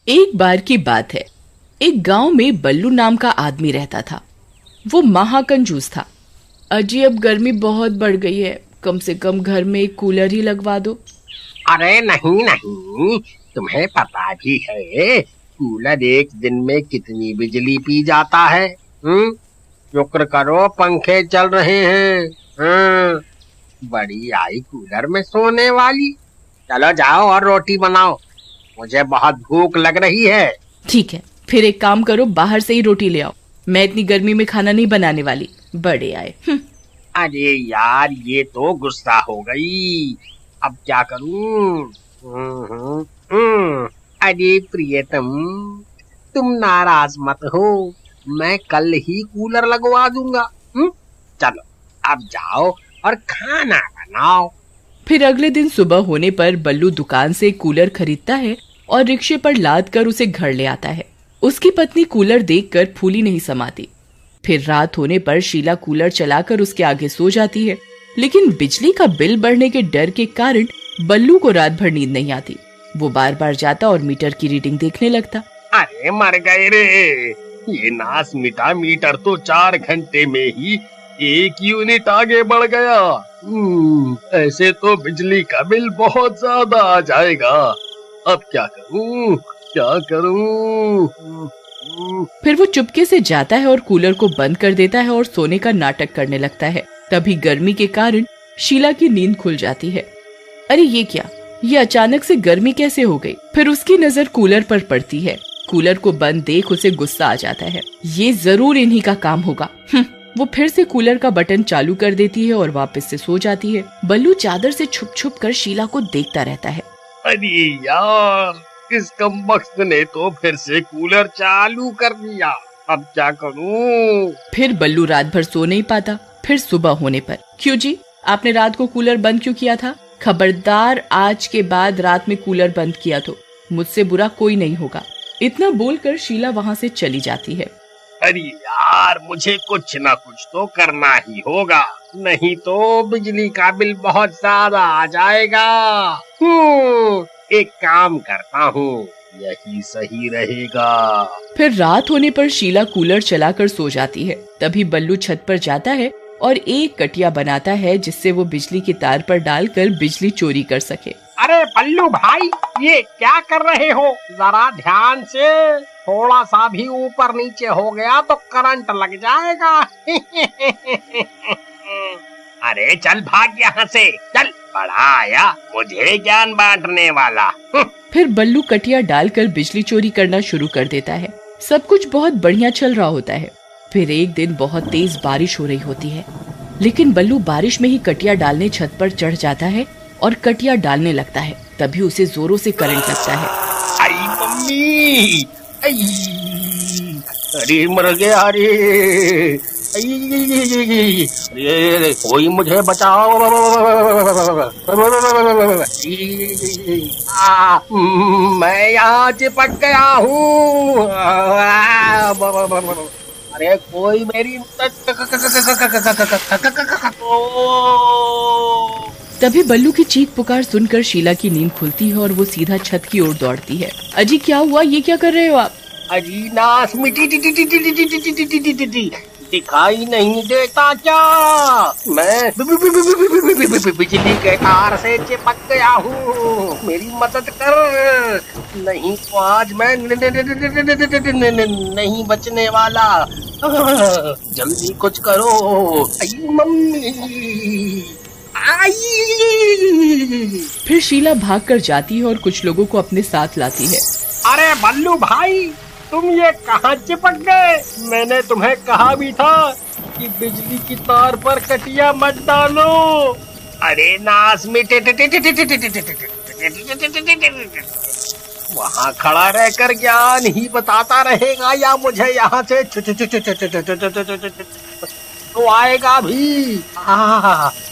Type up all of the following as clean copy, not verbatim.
एक बार की बात है। एक गांव में बल्लू नाम का आदमी रहता था। वो महाकंजूस था। अजी अब गर्मी बहुत बढ़ गई है, कम से कम घर में एक कूलर ही लगवा दो। अरे नहीं नहीं, तुम्हें पता भी है कूलर एक दिन में कितनी बिजली पी जाता है? शुक्र करो पंखे चल रहे हैं। बड़ी आई कूलर में सोने वाली। चलो जाओ और रोटी बनाओ, मुझे बहुत भूख लग रही है। ठीक है, फिर एक काम करो, बाहर से ही रोटी ले आओ। मैं इतनी गर्मी में खाना नहीं बनाने वाली। बड़े आए। अरे यार, ये तो गुस्सा हो गई। अब क्या करूं? अरे प्रियतम, तुम नाराज मत हो, मैं कल ही कूलर लगवा दूंगा। चलो अब जाओ और खाना बनाओ। फिर अगले दिन सुबह होने पर बल्लू दुकान से कूलर खरीदता है और रिक्शे पर लाद कर उसे घर ले आता है। उसकी पत्नी कूलर देखकर फूली नहीं समाती। फिर रात होने पर शीला कूलर चलाकर उसके आगे सो जाती है, लेकिन बिजली का बिल बढ़ने के डर के कारण बल्लू को रात भर नींद नहीं आती। वो बार बार जाता और मीटर की रीडिंग देखने लगता। अरे मर गए रे, ये नास मिटा मीटर तो 4 घंटे में ही 1 यूनिट आगे बढ़ गया। ऐसे तो बिजली का बिल बहुत ज्यादा आ जाएगा। अब क्या करूं, क्या करूं? फिर वो चुपके से जाता है और कूलर को बंद कर देता है और सोने का नाटक करने लगता है। तभी गर्मी के कारण शीला की नींद खुल जाती है। अरे ये क्या, ये अचानक से गर्मी कैसे हो गई? फिर उसकी नजर कूलर पर पड़ती है। कूलर को बंद देख उसे गुस्सा आ जाता है। ये जरूर इन्हीं का काम होगा। वो फिर से कूलर का बटन चालू कर देती है और वापस से सो जाती है। बल्लू चादर से छुप छुप कर शीला को देखता रहता है। अरे यार, इस कमबख्त ने तो फिर से कूलर चालू कर दिया। अब क्या करूं? फिर बल्लू रात भर सो नहीं पाता। फिर सुबह होने पर, क्यों जी, आपने रात को कूलर बंद क्यों किया था? खबरदार, आज के बाद रात में कूलर बंद किया तो मुझसे बुरा कोई नहीं होगा। इतना बोलकर शीला वहाँ से चली जाती है। अरे यार, मुझे कुछ ना कुछ तो करना ही होगा, नहीं तो बिजली का बिल बहुत ज्यादा आ जाएगा। एक काम करता हूँ, यही सही रहेगा। फिर रात होने पर शीला कूलर चलाकर सो जाती है। तभी बल्लू छत पर जाता है और एक कटिया बनाता है जिससे वो बिजली के तार पर डालकर बिजली चोरी कर सके। अरे बल्लू भाई, ये क्या कर रहे हो? जरा ध्यान से, थोड़ा सा भी ऊपर नीचे हो गया तो करंट लग जाएगा। अरे चल भाग यहाँ से, चल, बड़ा आया मुझे ज्ञान बांटने वाला। फिर बल्लू कटिया डालकर बिजली चोरी करना शुरू कर देता है। सब कुछ बहुत बढ़िया चल रहा होता है। फिर एक दिन बहुत तेज बारिश हो रही होती है, लेकिन बल्लू बारिश में ही कटिया डालने छत पर चढ़ जाता है और कटिया डालने लगता है। तभी उसे जोरों से करंट लगता है। आई मम्मी, अरे मर गया रे, अरे कोई मुझे बचाओ, मैं यहाँ चिपक गया हूँ। अरे कोई मेरी तभी बल्लू की चीख पुकार सुनकर शीला की नींद खुलती है और वो सीधा छत की ओर दौड़ती है। अजी क्या हुआ, ये क्या कर रहे हो आप? अजी नास मिटी दिखाई नहीं देता क्या? मैं बिजली के तार से चिपक गया हूँ, मेरी मदद कर, नहीं तो आज मैं नहीं बचने वाला। जल्दी कुछ करो। आई मम्मी, फिर शीला भागकर जाती है और कुछ लोगों को अपने साथ लाती है। अरे बल्लू भाई, तुम ये कहाँ चिपक गए? मैंने तुम्हें कहा भी था कि बिजली की तार पर कटिया मत डालो। अरे नास मिटे, वहाँ खड़ा रहकर ज्ञान ही बताता रहेगा या मुझे यहाँ से तो आएगा भी?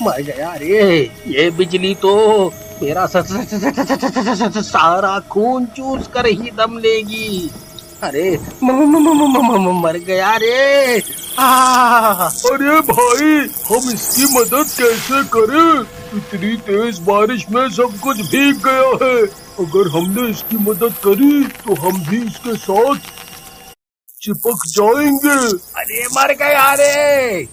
मर गया रे, ये बिजली तो मेरा सारा खून चूस कर ही दम लेगी। अरे मर गया रे। अरे भाई, हम इसकी मदद कैसे करें? इतनी तेज बारिश में सब कुछ भीग गया है। अगर हमने इसकी मदद करी तो हम भी इसके साथ चिपक जाएंगे। अरे मर गया रे।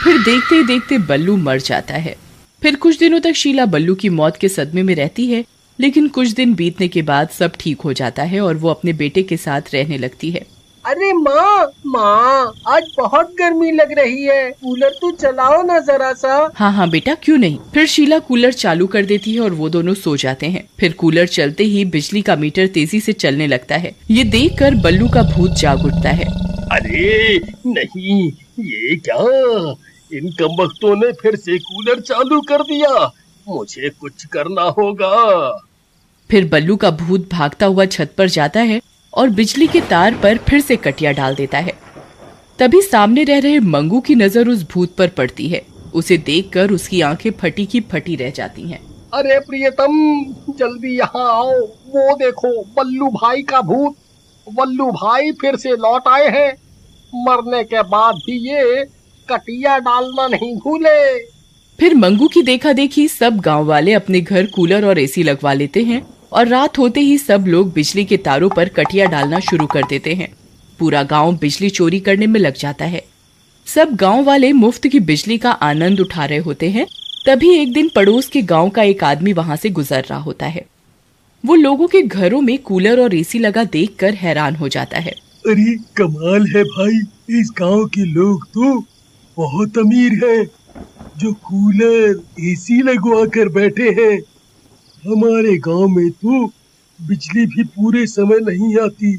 फिर देखते ही देखते बल्लू मर जाता है। फिर कुछ दिनों तक शीला बल्लू की मौत के सदमे में रहती है, लेकिन कुछ दिन बीतने के बाद सब ठीक हो जाता है और वो अपने बेटे के साथ रहने लगती है। अरे माँ आज बहुत गर्मी लग रही है, कूलर तो चलाओ ना जरा सा। हाँ बेटा, क्यों नहीं। फिर शीला कूलर चालू कर देती है और वो दोनों सो जाते हैं। फिर कूलर चलते ही बिजली का मीटर तेजी से चलने लगता है। ये देखकर बल्लू का भूत जाग उठता है। अरे नहीं, ये क्या, इन कमबख्तों ने फिर से कूलर चालू कर दिया, मुझे कुछ करना होगा। फिर बल्लू का भूत भागता हुआ छत पर जाता है और बिजली के तार पर फिर से कटिया डाल देता है। तभी सामने रह रहे मंगू की नजर उस भूत पर पड़ती है। उसे देखकर उसकी आंखें फटी की फटी रह जाती हैं। अरे प्रियतम, जल्दी यहाँ आओ, वो देखो बल्लू भाई का भूत। बल्लू भाई फिर से लौट आए हैं। मरने के बाद भी ये कटिया डालना नहीं भूले। फिर मंगू की देखा देखी सब गांव वाले अपने घर कूलर और एसी लगवा लेते हैं और रात होते ही सब लोग बिजली के तारों पर कटिया डालना शुरू कर देते हैं। पूरा गांव बिजली चोरी करने में लग जाता है। सब गांव वाले मुफ्त की बिजली का आनंद उठा रहे होते हैं। तभी एक दिन पड़ोस के गांव का एक आदमी वहां से गुजर रहा होता है। वो लोगों के घरों में कूलर और एसी लगा देखकर हैरान हो जाता है। अरे कमाल है भाई, इस गांव के लोग तो बहुत अमीर हैं, जो कूलर एसी लगवा कर बैठे हैं। हमारे गांव में तो बिजली भी पूरे समय नहीं आती,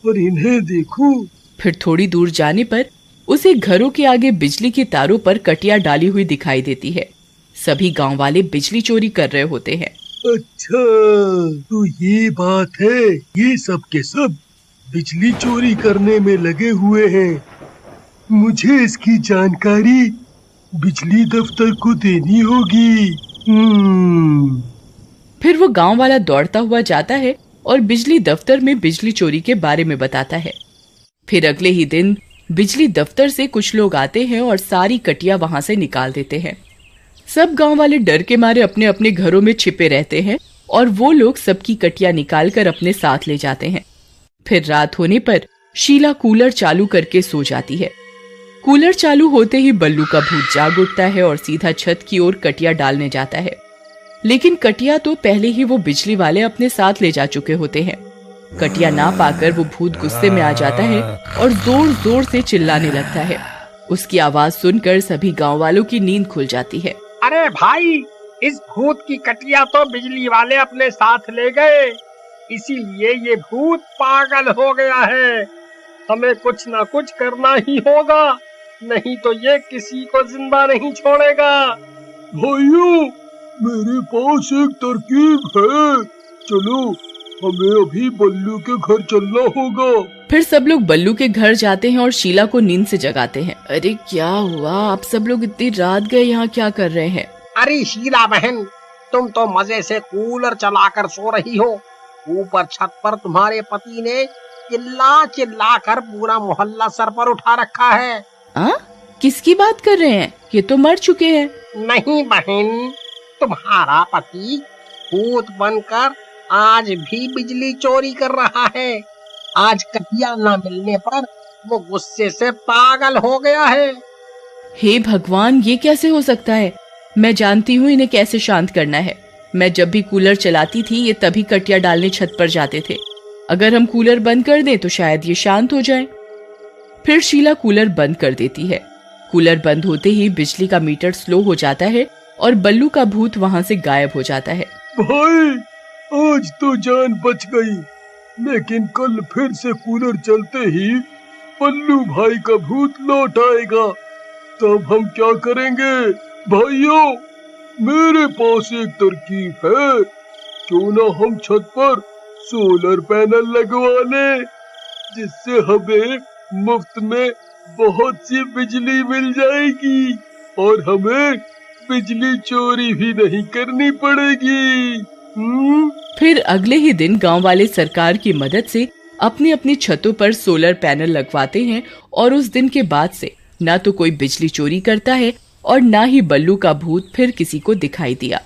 और इन्हें देखो। फिर थोड़ी दूर जाने पर उसे घरों के आगे बिजली के तारों पर कटिया डाली हुई दिखाई देती है। सभी गांव वाले बिजली चोरी कर रहे होते हैं। अच्छा, तो ये बात है, ये सब के सब बिजली चोरी करने में लगे हुए हैं। मुझे इसकी जानकारी बिजली दफ्तर को देनी होगी। फिर वो गांव वाला दौड़ता हुआ जाता है और बिजली दफ्तर में बिजली चोरी के बारे में बताता है। फिर अगले ही दिन बिजली दफ्तर से कुछ लोग आते हैं और सारी कटिया वहां से निकाल देते हैं। सब गांव वाले डर के मारे अपने अपने घरों में छिपे रहते हैं और वो लोग सबकी कटिया निकालकर अपने साथ ले जाते हैं। फिर रात होने पर शीला कूलर चालू करके सो जाती है। कूलर चालू होते ही बल्लू का भूत जाग उठता है और सीधा छत की ओर कटिया डालने जाता है, लेकिन कटिया तो पहले ही वो बिजली वाले अपने साथ ले जा चुके होते हैं। कटिया ना पाकर वो भूत गुस्से में आ जाता है और जोर जोर से चिल्लाने लगता है। उसकी आवाज सुनकर सभी गांव वालों की नींद खुल जाती है। अरे भाई, इस भूत की कटिया तो बिजली वाले अपने साथ ले गए, इसीलिए ये भूत पागल हो गया है। हमें कुछ ना कुछ करना ही होगा, नहीं तो ये किसी को जिंदा नहीं छोड़ेगा। भाइयों, मेरे पास एक तरकीब है, चलो हमें अभी बल्लू के घर चलना होगा। फिर सब लोग बल्लू के घर जाते हैं और शीला को नींद से जगाते हैं। अरे क्या हुआ, आप सब लोग इतनी रात गए यहाँ क्या कर रहे हैं? अरे शीला बहन, तुम तो मजे से कूलर चलाकर सो रही हो। ऊपर छत पर तुम्हारे पति ने चिल्ला चिल्ला कर पूरा मोहल्ला सर पर उठा रखा है। किसकी बात कर रहे हैं? ये तो मर चुके हैं। नहीं बहन, तुम्हारा पति भूत बनकर आज भी बिजली चोरी कर रहा है। आज कटिया न मिलने पर वो गुस्से से पागल हो गया है। हे भगवान, ये कैसे हो सकता है? मैं जानती हूँ इन्हें कैसे शांत करना है। मैं जब भी कूलर चलाती थी ये तभी कटिया डालने छत पर जाते थे। अगर हम कूलर बंद कर दें तो शायद ये शांत हो जाए। फिर शीला कूलर बंद कर देती है। कूलर बंद होते ही बिजली का मीटर स्लो हो जाता है और बल्लू का भूत वहां से गायब हो जाता है। भाई, आज तो जान बच गई, लेकिन कल फिर से कूलर चलते ही बल्लू भाई का भूत लौट आएगा, तब हम क्या करेंगे? भाइयों, मेरे पास एक तरकीब है, क्यों ना हम छत पर सोलर पैनल लगवा लें, जिससे हमें मुफ्त में बहुत सी बिजली मिल जाएगी और हमें बिजली चोरी भी नहीं करनी पड़ेगी। फिर अगले ही दिन गांव वाले सरकार की मदद से अपनी अपनी छतों पर सोलर पैनल लगवाते हैं और उस दिन के बाद से ना तो कोई बिजली चोरी करता है और ना ही बल्लू का भूत फिर किसी को दिखाई दिया।